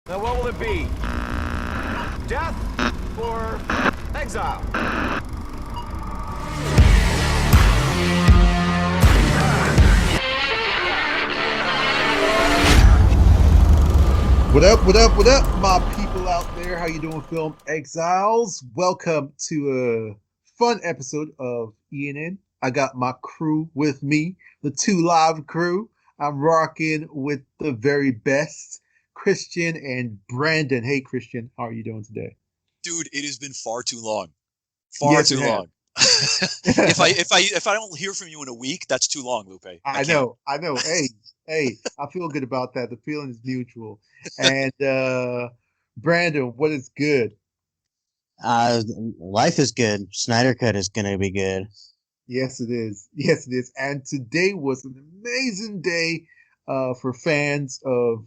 Now what will it be? Death or exile? What up, what up, what up, my people out there? How you doing, Film Exiles? Welcome to a fun episode of ENN. I got my crew with me, the two live crew. I'm rocking with the very best, Christian and Brandon. Hey, Christian, how are you doing today? Dude, it has been far too long. Far Yes, it too has. long. if I don't hear from you in a week, that's too long, Lupe. I I can't. know, I know. Hey, I feel good about that. The feeling is mutual. And Brandon, what is good? Uh, Life is good. Snyder Cut is gonna be good. Yes, it is. Yes, it is. And today was an amazing day for fans of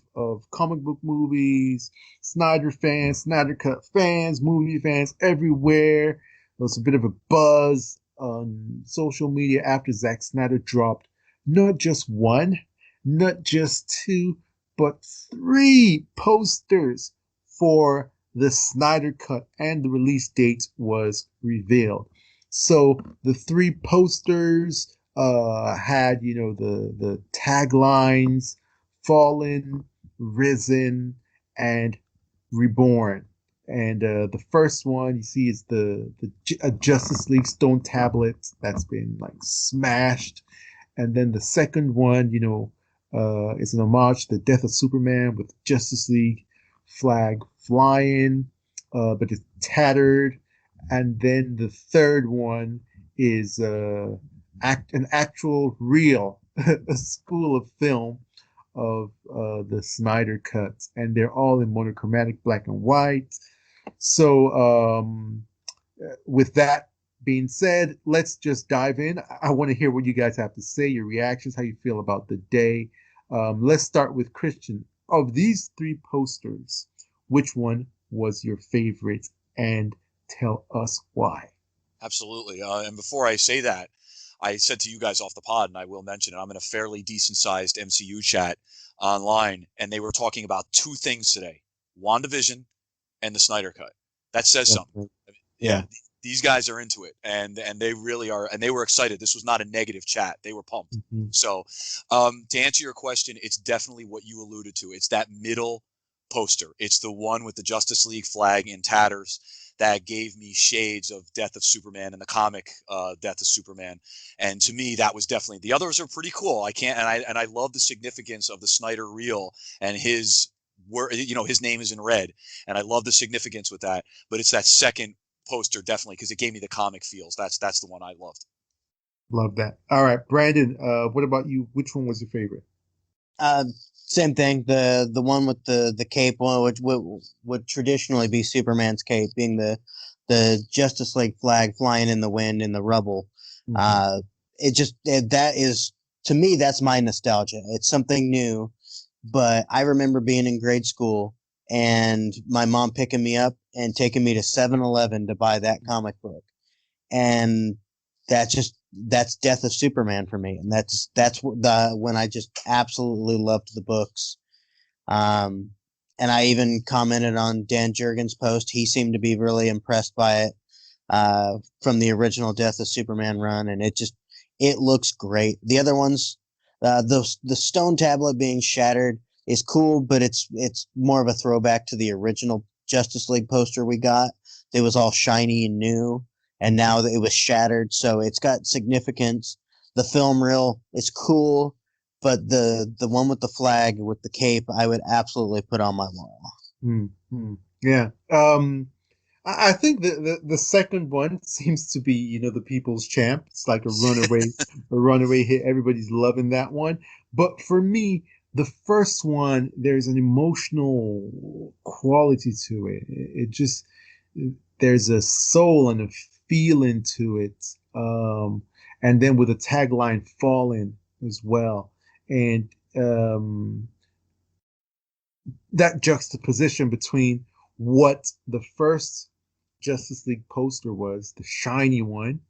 comic book movies, Snyder fans, Snyder Cut fans, movie fans everywhere. There was a bit of a buzz on social media after Zack Snyder dropped not just one, not just two, but three posters for the Snyder Cut, and the release date was revealed. So the three posters had, the taglines Fallen, Risen, and Reborn. And the first one you see is a Justice League stone tablet that's been like smashed. And then the second one, is an homage to the death of Superman with Justice League flag flying, but it's tattered. And then the third one is an actual real a spool of film of the Snyder cuts, and they're all in monochromatic black and white. So, with that being said, let's just dive in. I want to hear what you guys have to say, your reactions, how you feel about the day. Let's start with Christian. Of these three posters, which one was your favorite, and tell us why? Absolutely. And before I say that, I said to you guys off the pod, and I will mention it, I'm in a fairly decent-sized MCU chat online, and they were talking about two things today: WandaVision and the Snyder Cut. That says something. Yeah. These guys are into it, and they really are, and they were excited. This was not a negative chat; they were pumped. Mm-hmm. So, to answer your question, it's definitely what you alluded to. It's that middle poster. It's the one with the Justice League flag in tatters that gave me shades of Death of Superman and the comic Death of Superman. And to me, that was definitely. The others are pretty cool. I can't, and I love the significance of the Snyder reel and his word. His name is in red, and I love the significance with that. But it's that second poster definitely because it gave me the comic feels. That's the one I loved. Love that. All right, Brandon. What about you? Which one was your favorite? Same thing. The one with the cape, one which would traditionally be Superman's cape, being the Justice League flag flying in the wind in the rubble. Mm-hmm. That is, to me, that's my nostalgia. It's something new, but I remember being in grade school and my mom picking me up and taking me to 7-Eleven to buy that comic book. And that's Death of Superman for me. And that's when I just absolutely loved the books. And I even commented on Dan Jurgens' post. He seemed to be really impressed by it, from the original Death of Superman run. And it looks great. The other ones, the stone tablet being shattered is cool, but it's more of a throwback to the original Justice League poster we got. It was all shiny and new, and now it was shattered, so it's got significance. The film reel is cool, but the one with the flag with the cape, I would absolutely put on my wall. Mm-hmm. Yeah. I think the second one seems to be, the people's champ. It's like a runaway hit. Everybody's loving that one. But for me, the first one, there's an emotional quality to it. It just, there's a soul and a feeling to it. And then with the tagline "Fallen" as well, and that juxtaposition between what the first Justice League poster was, the shiny one,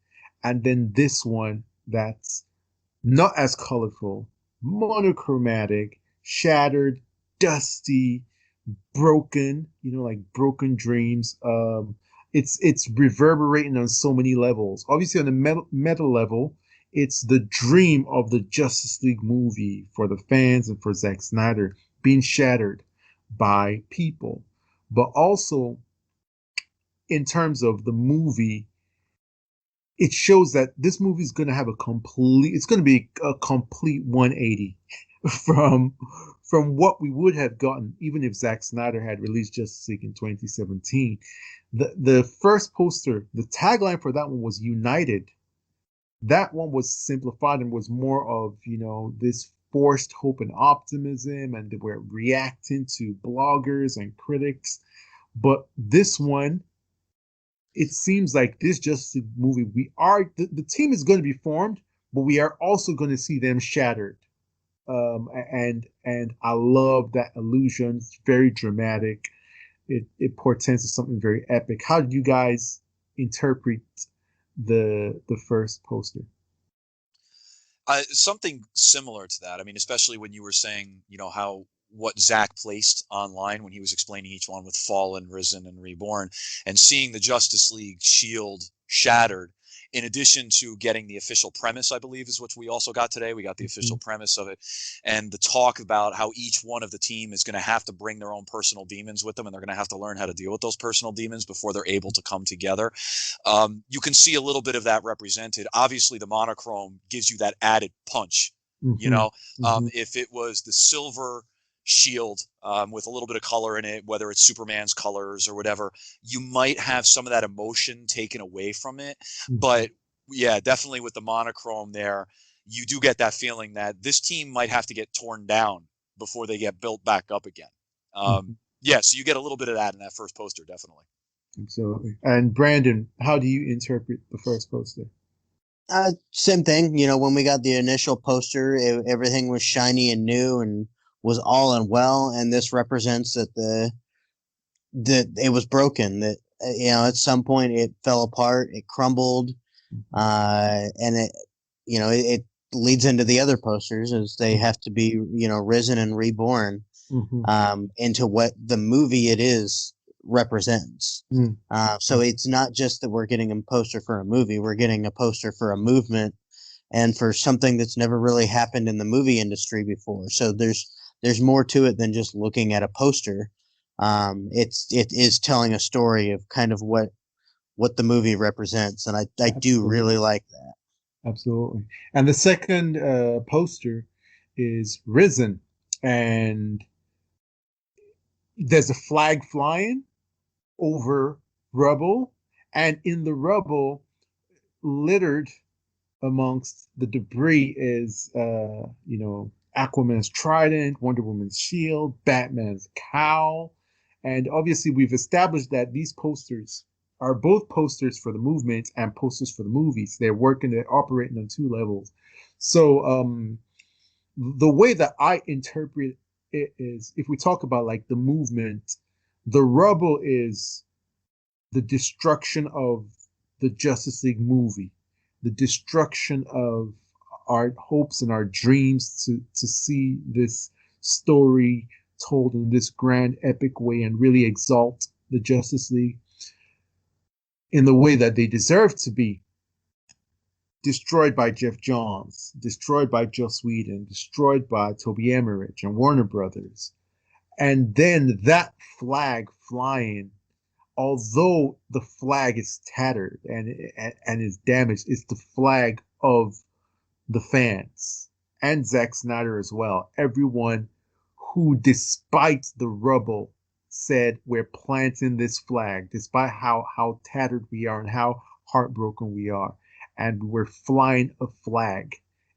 and then this one that's not as colorful, monochromatic, shattered, dusty, broken, like broken dreams. It's reverberating on so many levels. Obviously, on the meta level, it's the dream of the Justice League movie for the fans and for Zack Snyder being shattered by people. But also, in terms of the movie, it shows that this movie is going to have it's going to be a complete 180 from what we would have gotten even if Zack Snyder had released Justice League in 2017. The first poster, the tagline for that one was United. That one was simplified and was more of, this forced hope and optimism, and they were reacting to bloggers and critics. But this one, it seems like this Justice League movie, the team is going to be formed, but we are also going to see them shattered. And I love that illusion. It's very dramatic. It portends to something very epic. How did you guys interpret the first poster? Something similar to that. I mean, especially when you were saying, how what Zach placed online when he was explaining each one with Fallen, Risen, and Reborn, and seeing the Justice League shield shattered, in addition to getting the official premise, I believe is what we also got today. We got the official premise of it, and the talk about how each one of the team is going to have to bring their own personal demons with them, and they're going to have to learn how to deal with those personal demons before they're able to come together. You can see a little bit of that represented. Obviously, the monochrome gives you that added punch. If it was the silver shield with a little bit of color in it, whether it's Superman's colors or whatever, you might have some of that emotion taken away from it. But yeah, definitely with the monochrome there, you do get that feeling that this team might have to get torn down before they get built back up again. Yeah, so you get a little bit of that in that first poster, definitely. Absolutely. And Brandon, how do you interpret the first poster? Same thing. When we got the initial poster, everything was shiny and new and was all and well, and this represents that it was broken. That at some point it fell apart, it crumbled, and it leads into the other posters as they have to be risen and reborn into what the movie it is represents. So it's not just that we're getting a poster for a movie; we're getting a poster for a movement and for something that's never really happened in the movie industry before. So there's more to it than just looking at a poster. It is telling a story of kind of what the movie represents, and I do really like that. Absolutely. And the second poster is Risen, and there's a flag flying over rubble, and in the rubble, littered amongst the debris is Aquaman's trident, Wonder Woman's shield, Batman's cowl. And obviously we've established that these posters are both posters for the movement and posters for the movies. They're operating on two levels. So the way that I interpret it is, if we talk about like the movement, the rubble is the destruction of the Justice League movie, the destruction of our hopes and our dreams to see this story told in this grand epic way and really exalt the Justice League in the way that they deserve to be. Destroyed by Jeff Johns, destroyed by Joss Whedon, destroyed by Toby Emmerich and Warner Brothers. And then that flag flying, although the flag is tattered and is damaged, it's the flag of the fans and Zack Snyder as well. Everyone who, despite the rubble, said we're planting this flag, despite how tattered we are and how heartbroken we are. And we're flying a flag,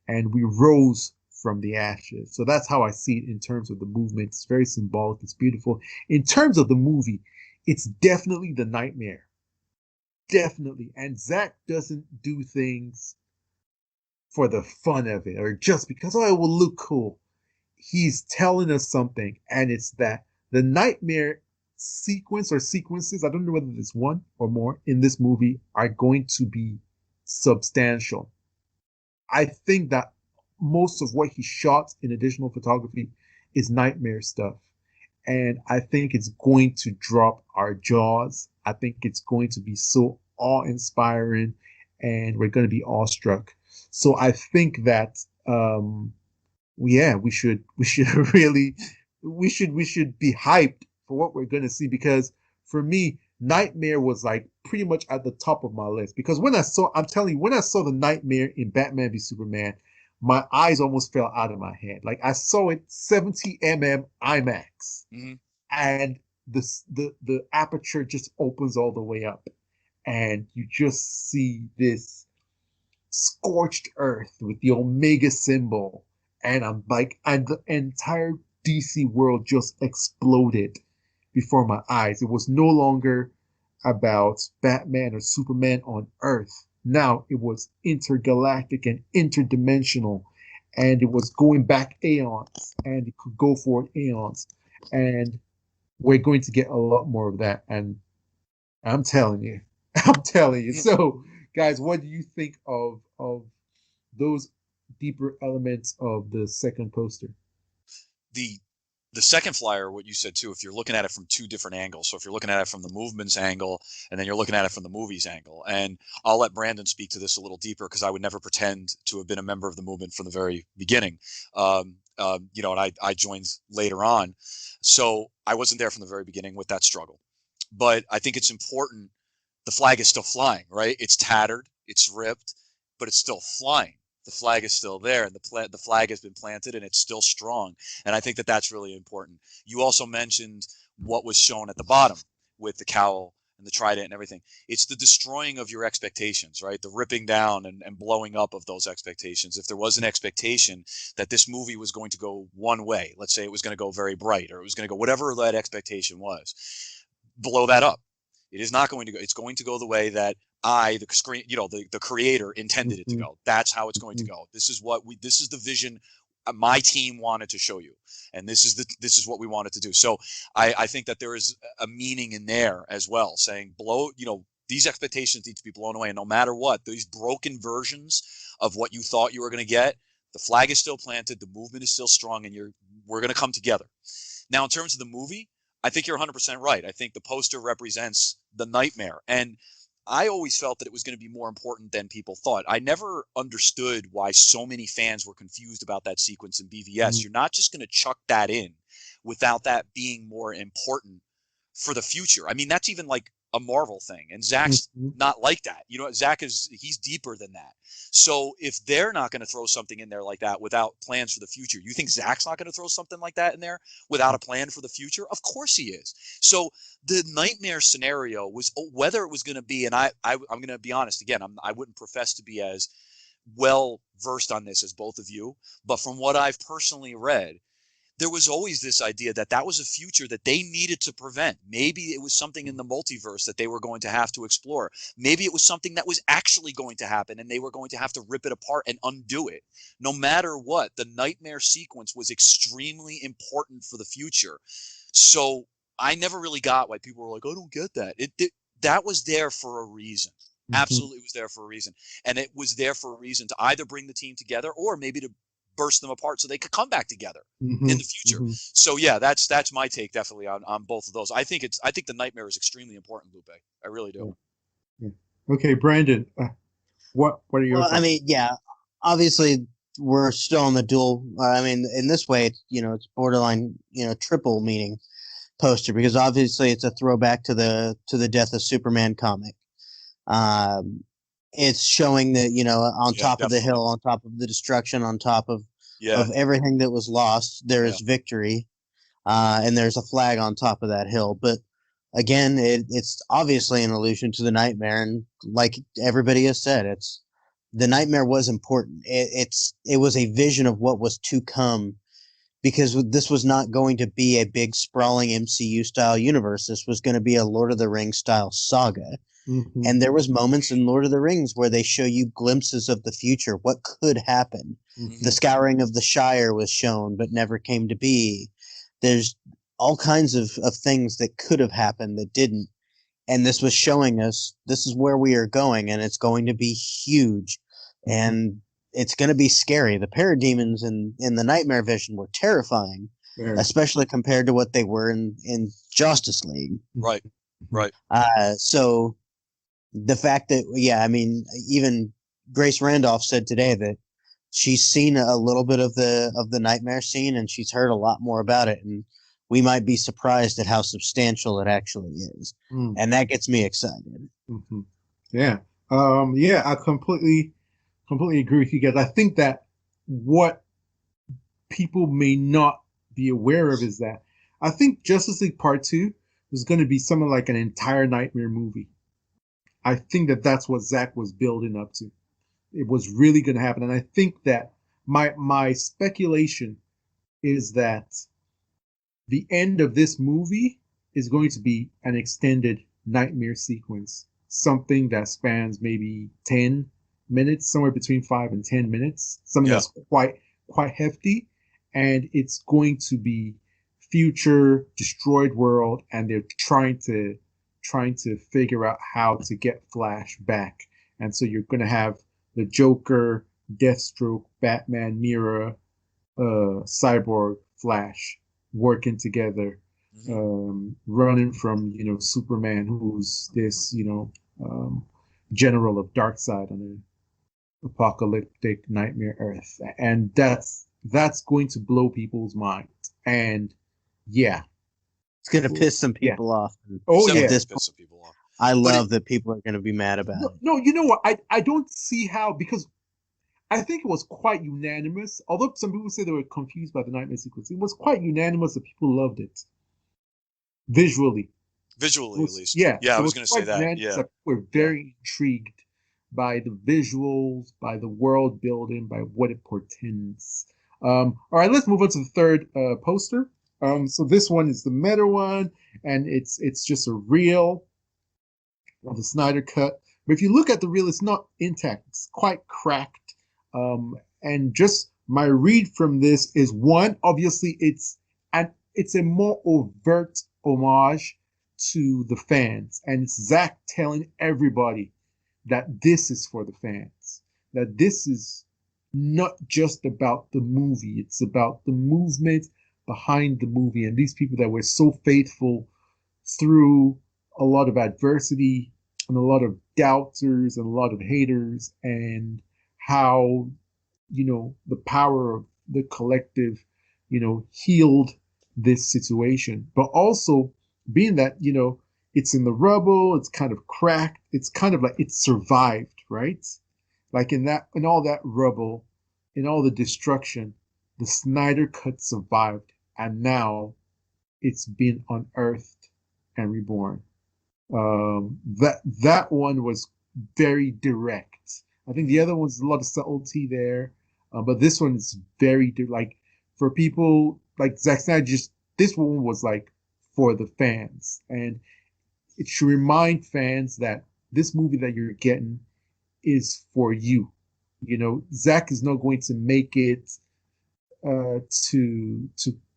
and we rose from the ashes. So that's how I see it in terms of the movement. It's very symbolic. It's beautiful. In terms of the movie, it's definitely the nightmare. Definitely. And Zack doesn't do things for the fun of it or just because, it will look cool. He's telling us something, and it's that the nightmare sequence or sequences, I don't know whether there's one or more in this movie, are going to be substantial. I think that most of what he shot in additional photography is nightmare stuff. and I think it's going to drop our jaws. I think it's going to be so awe-inspiring, and we're going to be awestruck. So I think that yeah, we should really we should be hyped for what we're going to see, because for me, Nightmare was like pretty much at the top of my list, because I'm telling you, when I saw the Nightmare in Batman v Superman, my eyes almost fell out of my head. Like, I saw it 70 IMAX, Mm-hmm. and the aperture just opens all the way up, and you just see this scorched earth with the Omega symbol, and I'm like, and the entire DC world just exploded before my eyes. It was no longer about Batman or Superman on Earth. Now it was intergalactic and interdimensional, and it was going back aeons, and it could go forward aeons. And we're going to get a lot more of that. And I'm telling you, I'm telling you. So, guys, what do you think of those deeper elements of the second poster? The second flyer, what you said too, if you're looking at it from two different angles, so if you're looking at it from the movement's angle, and then you're looking at it from the movie's angle, and I'll let Brandon speak to this a little deeper, because I would never pretend to have been a member of the movement from the very beginning. And I joined later on, so I wasn't there from the very beginning with that struggle. But I think it's important. The flag is still flying, right? It's tattered, it's ripped, but it's still flying. The flag is still there, and the flag has been planted, and it's still strong. And I think that that's really important. You also mentioned what was shown at the bottom with the cowl and the trident and everything. It's the destroying of your expectations, right? The ripping down and blowing up of those expectations. If there was an expectation that this movie was going to go one way, let's say it was going to go very bright, or it was going to go whatever that expectation was, blow that up. It is not going to go. It's going to go the way that the creator intended it to go. That's how it's going to go. This is the vision my team wanted to show you, and this is what we wanted to do. So I think that there is a meaning in there as well, saying these expectations need to be blown away, and no matter what, these broken versions of what you thought you were going to get, the flag is still planted, the movement is still strong, and we're going to come together. Now, in terms of the movie, I think you're 100% right. I think the poster represents the Nightmare, and I always felt that it was going to be more important than people thought. I never understood why so many fans were confused about that sequence in BVS. You're not just going to chuck that in without that being more important for the future. I mean, that's even like a Marvel thing, and Zach's not like that. Zach he's deeper than that. So if they're not going to throw something in there like that without plans for the future, you think Zach's not going to throw something like that in there without a plan for the future? Of course he is. So the Nightmare scenario was whether it was going to be, and I'm going to be honest again, I wouldn't profess to be as well versed on this as both of you, but from what I've personally read, there was always this idea that was a future that they needed to prevent. Maybe it was something in the multiverse that they were going to have to explore. Maybe it was something that was actually going to happen, and they were going to have to rip it apart and undo it. No matter what, the Nightmare sequence was extremely important for the future. So I never really got why people were like, I don't get that. That was there for a reason. Absolutely was there for a reason. And it was there for a reason to either bring the team together or maybe to burst them apart so they could come back together in the future. So yeah, that's my take definitely on both of those. I think the Nightmare is extremely important, Lupe. I really do. Yeah. Okay, Brandon, what are your thoughts? I mean, yeah, obviously we're still on the dual. I mean, in this way, it's borderline, triple meaning poster, because obviously it's a throwback to the Death of Superman comic. It's showing that, on top of the hill, on top of the destruction, on top of everything that was lost, there is victory, and there's a flag on top of that hill. But again, it's obviously an allusion to the Nightmare, and like everybody has said, the Nightmare was important. It was a vision of what was to come, because this was not going to be a big sprawling MCU style universe. This was going to be a Lord of the Rings style saga. And there was moments in Lord of the Rings where they show you glimpses of the future, what could happen. The scouring of the Shire was shown but never came to be. There's all kinds of things that could have happened that didn't. And this was showing us this is where we are going, and it's going to be huge. And it's going to be scary. The parademons in the Nightmare vision were terrifying, Very. especially compared to what they were in Justice League. Right. Right. So the fact that, yeah, I mean, even Grace Randolph said today that she's seen a little bit of the nightmare scene, and she's heard a lot more about it, and we might be surprised at how substantial it actually is, and that gets me excited. Mm-hmm. Yeah, yeah, I completely agree with you guys. I think that what people may not be aware of is that I think Justice League Part 2 was going to be something like an entire nightmare movie. I think that that's what Zach was building up to. It was really going to happen, and I think that my speculation is that the end of this movie is going to be an extended nightmare sequence, something that spans maybe 10 minutes, somewhere between 5 and 10 minutes, something that's quite hefty, and it's going to be future destroyed world, and they're trying to figure out how to get Flash back. And so you're going to have the Joker, Deathstroke, Batman, Mira, Cyborg, Flash working together, running from Superman, who's this general of Darkseid on an apocalyptic nightmare Earth, and that's going to blow people's minds. And yeah, it's going to piss some people off. Oh yeah, piss some people off. I love that people are going to be mad about it. No, you know what? I don't see how, because I think it was quite unanimous. Although some people say they were confused by the nightmare sequence, it was quite unanimous that people loved it visually. Visually, at least. Yeah, I was going to say that. Yeah, we're very intrigued by the visuals, by the world building, by what it portends. All right, let's move on to the third poster. So this one is the meta one, and it's just a reel of the Snyder cut. But if you look at the reel, it's not intact. It's quite cracked. And just my read from this is, one, obviously it's a more overt homage to the fans, and it's Zach telling everybody that this is for the fans, that this is not just about the movie, it's about the movement behind the movie, and these people that were so faithful through a lot of adversity and a lot of doubters and a lot of haters, and how the power of the collective healed this situation. But also being that it's in the rubble, it's kind of cracked, it's kind of like it survived, right? Like in all that rubble, in all the destruction, the Snyder cut survived, and now it's been unearthed and reborn. That one was very direct. I think the other one's a lot of subtlety there, but this one is very like, for people like Zack Snyder. This one was like for the fans, and it should remind fans that this movie that you're getting is for you. Zack is not going to make it to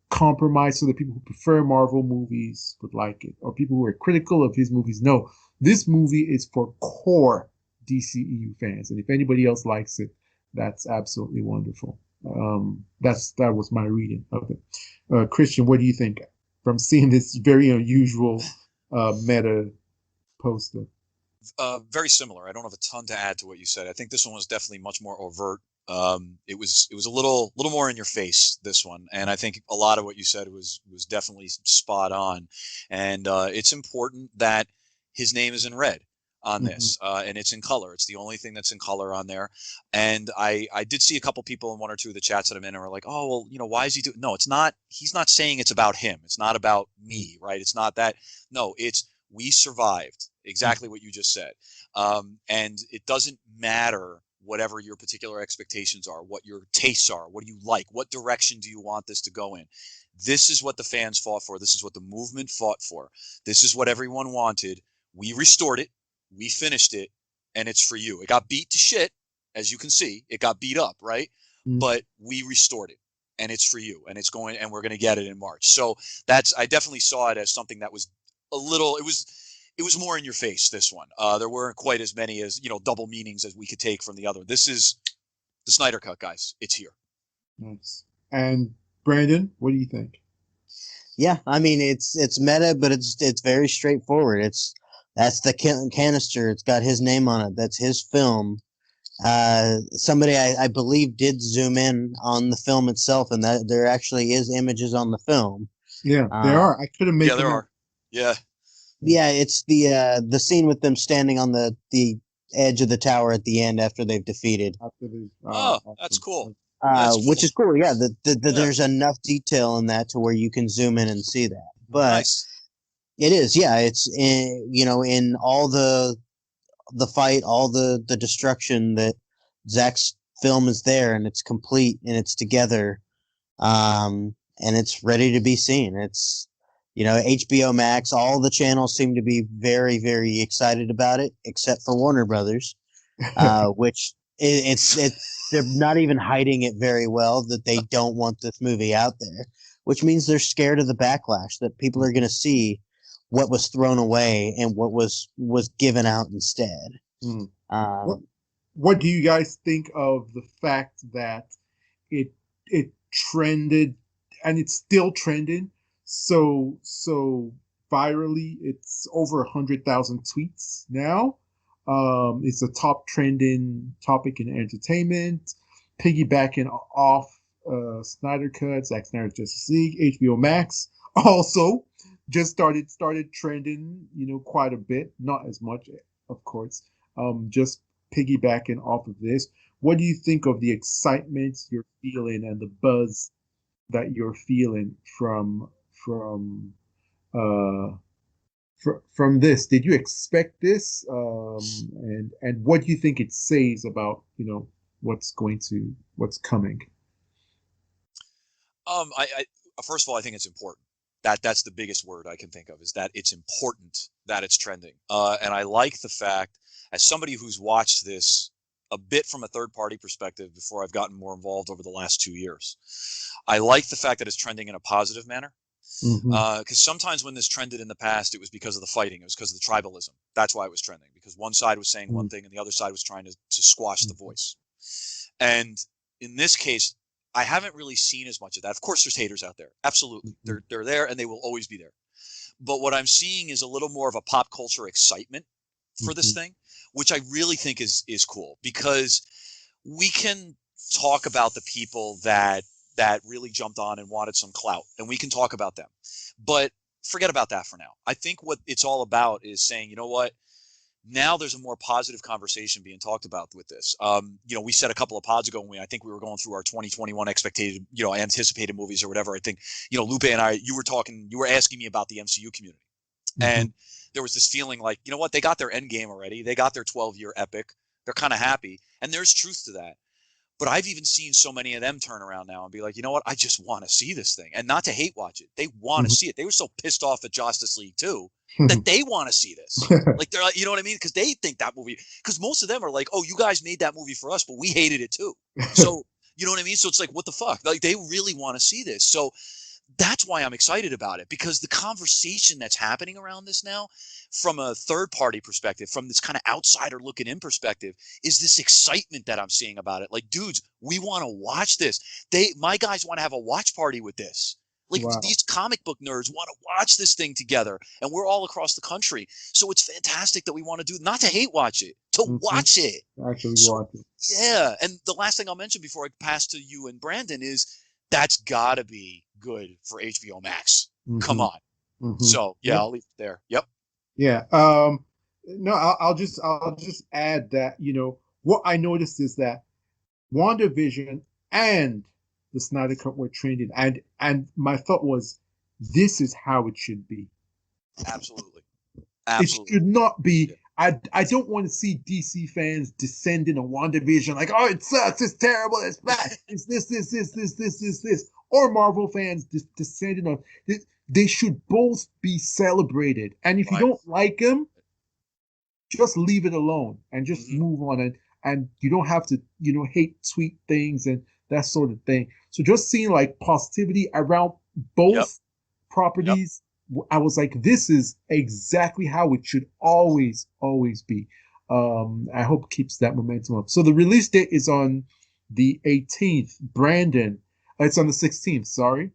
compromise so that people who prefer Marvel movies would like it, or people who are critical of his movies. No, this movie is for core DCEU fans, and if anybody else likes it, that's absolutely wonderful. That was my reading of it. Christian, what do you think from seeing this very unusual meta poster? Very similar. I don't have a ton to add to what you said. I think this one was definitely much more overt. It was a little more in your face, this one, and I think a lot of what you said was definitely spot on. And it's important that his name is in red on this, and it's in color. It's the only thing that's in color on there. And I did see a couple people in one or two of the chats that I'm in and were like, oh, well, why is he doing? No, it's not. He's not saying it's about him. It's not about me, right? It's not that. No, it's we survived. Exactly what you just said. And it doesn't matter whatever your particular expectations are, what your tastes are, what do you like, what direction do you want this to go in. This is what the fans fought for. This is what the movement fought for. This is what everyone wanted. We restored it. We finished it, and it's for you. It got beat to shit, as you can see. It got beat up, right? But we restored it, and it's for you, and it's going, and we're going to get it in March. So I definitely saw it as something that was a little, it was more in your face, this one. There weren't quite as many as, double meanings as we could take from the other. This is the Snyder Cut, guys. It's here. Nice. And Brandon, what do you think? Yeah, I mean it's meta, but it's very straightforward. That's the canister. It's got his name on it. That's his film. Somebody I believe did zoom in on the film itself, and that there actually is images on the film. Yeah, there Uh, are. I couldn't make Yeah, there them out. are. Yeah. yeah, it's the scene with them standing on the edge of the tower at the end after they've defeated, After the, Oh, that's awesome. cool. That's which cool. is cool. Yeah, Yeah. there's enough detail in that to where you can zoom in and see that. But Nice. it is, yeah, it's in all the fight, all the destruction that Zach's film is there, and it's complete and it's together, and it's ready to be seen. It's HBO Max, all the channels seem to be very, very excited about it, except for Warner Brothers, which they're not even hiding it very well that they don't want this movie out there, which means they're scared of the backlash that people are going to see what was thrown away and what was given out instead. Mm. Um, What do you guys think of the fact that it trended and it's still trending so virally? It's over 100,000 tweets now. It's a top trending topic in entertainment, piggybacking off Snyder Cut, Zack Snyder's Justice League, HBO Max also just started trending, quite a bit, not as much, of course. Just piggybacking off of this, what do you think of the excitement you're feeling and the buzz that you're feeling uh from this? Did you expect this? And what do you think it says about what's coming? I first of all, I think it's important. That's the biggest word I can think of, is that it's important that it's trending. And I like the fact, as somebody who's watched this a bit from a third party perspective before I've gotten more involved over the last 2 years, I like the fact that it's trending in a positive manner. Mm-hmm. Because sometimes when this trended in the past, it was because of the fighting. It was because of the tribalism. That's why it was trending, because one side was saying one thing and the other side was trying to squash the voice. And in this case, I haven't really seen as much of that. Of course, there's haters out there. Absolutely. They're there and they will always be there. But what I'm seeing is a little more of a pop culture excitement for this thing, which I really think is cool, because we can talk about the people that really jumped on and wanted some clout, and we can talk about them. But forget about that for now. I think what it's all about is saying, you know what? Now there's a more positive conversation being talked about with this. We said a couple of pods ago when I think we were going through our 2021 anticipated movies or whatever. I think, Lupe and I, you were asking me about the MCU community. And there was this feeling like, you know what? They got their end game already. They got their 12-year epic. They're kind of happy. And there's truth to that. But I've even seen so many of them turn around now and be like, you know what? I just want to see this thing. And not to hate watch it. They want to see it. They were so pissed off at Justice League 2 that they want to see this. Like, they're like, you know what I mean? Because they think that movie, because most of them are like, oh, you guys made that movie for us, but we hated it too. So, you know what I mean? So it's like, what the fuck? Like, they really want to see this. So that's why I'm excited about it, because the conversation that's happening around this now, from a third party perspective, from this kind of outsider looking in perspective, is this excitement that I'm seeing about it. Like, dudes, we want to watch this. My guys want to have a watch party with this. Like, Wow. these comic book nerds want to watch this thing together, and we're all across the country. So it's fantastic that we want to do, not to hate watch it, to watch it. Actually So, watch it. yeah. And the last thing I'll mention before I pass to you and Brandon is, that's got to be good for HBO Max. Come on. So, yeah, I'll leave it there. Yep. Yeah. No, I'll just add that, what I noticed is that WandaVision and the Snyder Cut were trending, and my thought was, this is how it should be. Absolutely. It should not be. I don't want to see DC fans descending on WandaVision like, oh, it sucks, it's terrible, it's bad, it's this, or Marvel fans descending on this. They should both be celebrated, and if you don't like them, just leave it alone and just move on, and you don't have to hate tweet things and that sort of thing. So just seeing like positivity around both properties. I was like, this is exactly how it should always be. I hope it keeps that momentum up. So the release date is on the 18th. Brandon, it's on the 16th. Sorry.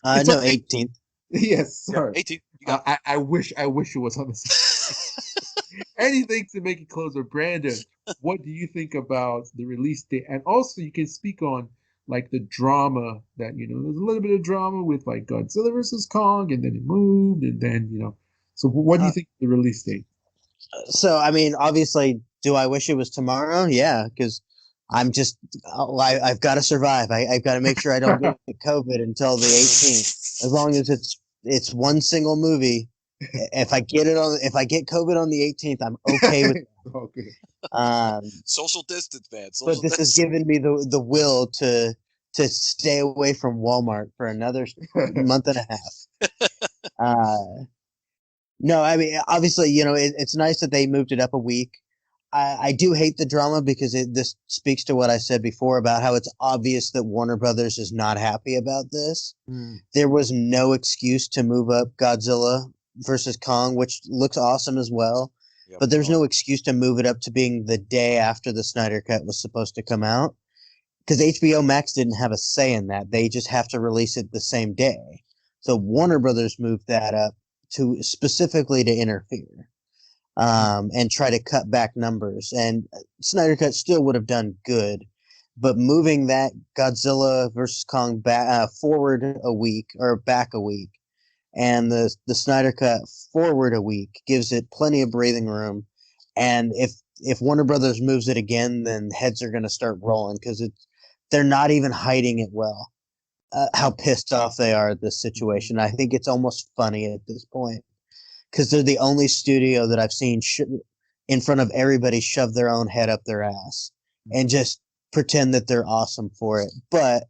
It's No, okay. 18th. Yes, Yeah, sorry. 18. You got I wish it was on the anything to make it closer. Brandon, what do you think about the release date? And also, you can speak on like the drama that there's a little bit of drama with like Godzilla versus Kong, and then it moved, and then. So, what do you Uh, think of the release date? so, I mean, obviously, do I wish it was tomorrow? Yeah, because I'm just, I've got to survive. I've got to make sure I don't get COVID until the 18th. As long as it's one single movie. If I get COVID on the 18th, I'm okay with Okay. social distance, man. but Social this has distance. given me the will to stay away from Walmart for another month and a half. Uh, no, I mean, obviously, it's nice that they moved it up a week. I do hate the drama because this speaks to what I said before about how it's obvious that Warner Brothers is not happy about this. Mm. There was no excuse to move up Godzilla versus Kong, which looks awesome as well. Yep. But there's no excuse to move it up to being the day after the Snyder Cut was supposed to come out. Because HBO Max didn't have a say in that. They just have to release it the same day. So Warner Brothers moved that up to specifically to interfere and try to cut back numbers. And Snyder Cut still would have done good, but moving that Godzilla versus Kong forward a week or back a week, and the Snyder Cut forward a week gives it plenty of breathing room. And if Warner Brothers moves it again, then heads are going to start rolling because they're not even hiding it well. How pissed off they are at this situation. I think it's almost funny at this point because they're the only studio that I've seen in front of everybody shove their own head up their ass and just pretend that they're awesome for it. But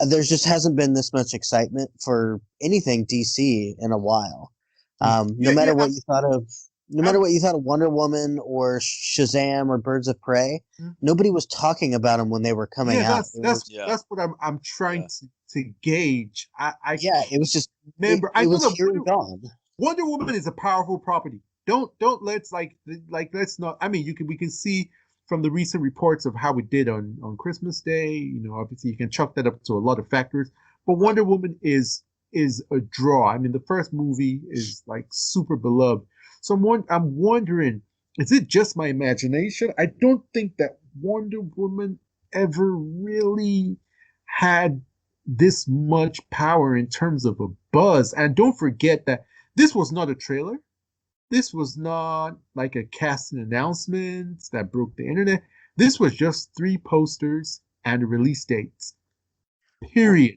there just hasn't been this much excitement for anything DC in a while. No matter what you thought of, Wonder Woman or Shazam or Birds of Prey, nobody was talking about them when they were coming out. That's what I'm trying to gauge. It was just remember. It was here and gone. Wonder Woman is a powerful property. Don't let's let's not. I mean, we can see from the recent reports of how it did on Christmas Day. Obviously you can chalk that up to a lot of factors. But Wonder Woman is a draw. I mean, the first movie is like super beloved. So I'm wondering, is it just my imagination? I don't think that Wonder Woman ever really had this much power in terms of a buzz. And don't forget that this was not a trailer. This was not like a casting announcement that broke the internet. This was just 3 posters and a release date. Period.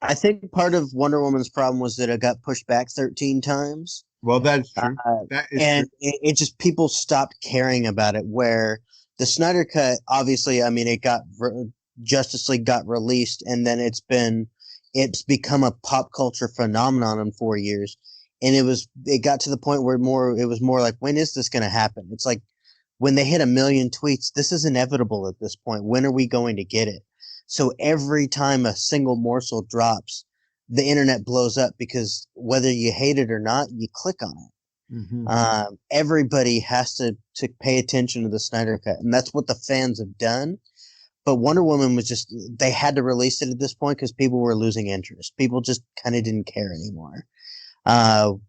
I think part of Wonder Woman's problem was that it got pushed back 13 times. Well, that is true. That is and true. It just people stopped caring about it. Where the Snyder Cut, obviously, I mean, Justice League got released, and then it's become a pop culture phenomenon in 4 years. And it got to the point where it was more like, when is this going to happen? It's like when they hit 1 million tweets, this is inevitable at this point. When are we going to get it? So every time a single morsel drops, the internet blows up because whether you hate it or not, you click on it. Mm-hmm. Everybody has to pay attention to the Snyder Cut, and that's what the fans have done. But Wonder Woman they had to release it at this point because people were losing interest. People just kind of didn't care anymore.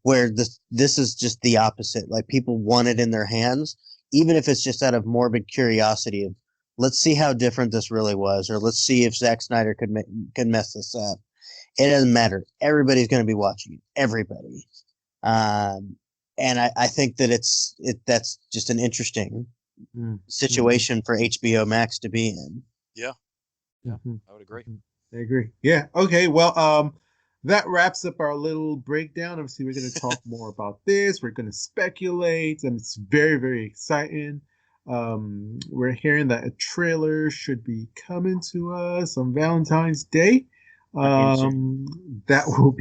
Where this is just the opposite. Like, people want it in their hands, even if it's just out of morbid curiosity of, let's see how different this really was, or let's see if Zack Snyder could mess this up. It doesn't matter. Everybody's going to be watching it. Everybody. And I think that that's just an interesting situation for HBO Max to be in. Yeah. I would agree. I agree. Yeah. Okay. Well, that wraps up our little breakdown. Obviously, we're going to talk more about this. We're going to speculate, and it's very, very exciting. We're hearing that a trailer should be coming to us on Valentine's Day. That will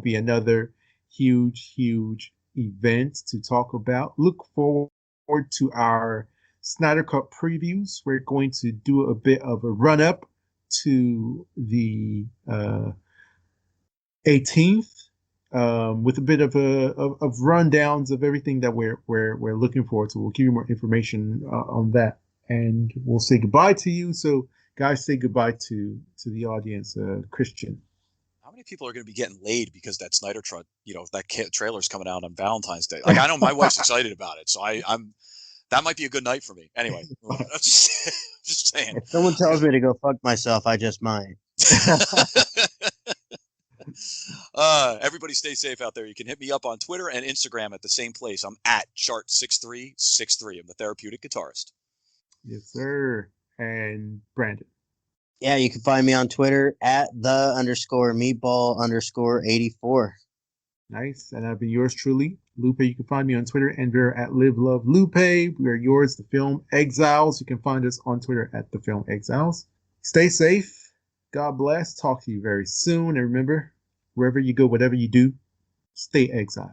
be another huge event to talk about. Look forward to our Snyder Cut previews. We're going to do a bit of a run up to the 18th with a bit of rundowns of everything that we're looking forward to. We'll give you more information on that, and we'll say goodbye to you. So, guys, say goodbye to the audience, Christian. many people are going to be getting laid because that Snyder truck, that trailer's coming out on Valentine's Day? Like, I know my wife's excited about it, so I'm that might be a good night for me. Anyway, just saying. If someone tells me to go fuck myself, I just might. Everybody stay safe out there. You can hit me up on Twitter and Instagram at the same place. I'm at chart6363. I'm the therapeutic guitarist. Yes, sir. And Brandon. Yeah, you can find me on Twitter at _meatball_84. Nice. And I've been yours truly, Lupe. You can find me on Twitter and we're at Live Love Lupe. We are yours, the Film Exiles. You can find us on Twitter at the Film Exiles. Stay safe. God bless. Talk to you very soon. And remember, wherever you go, whatever you do, stay exiled.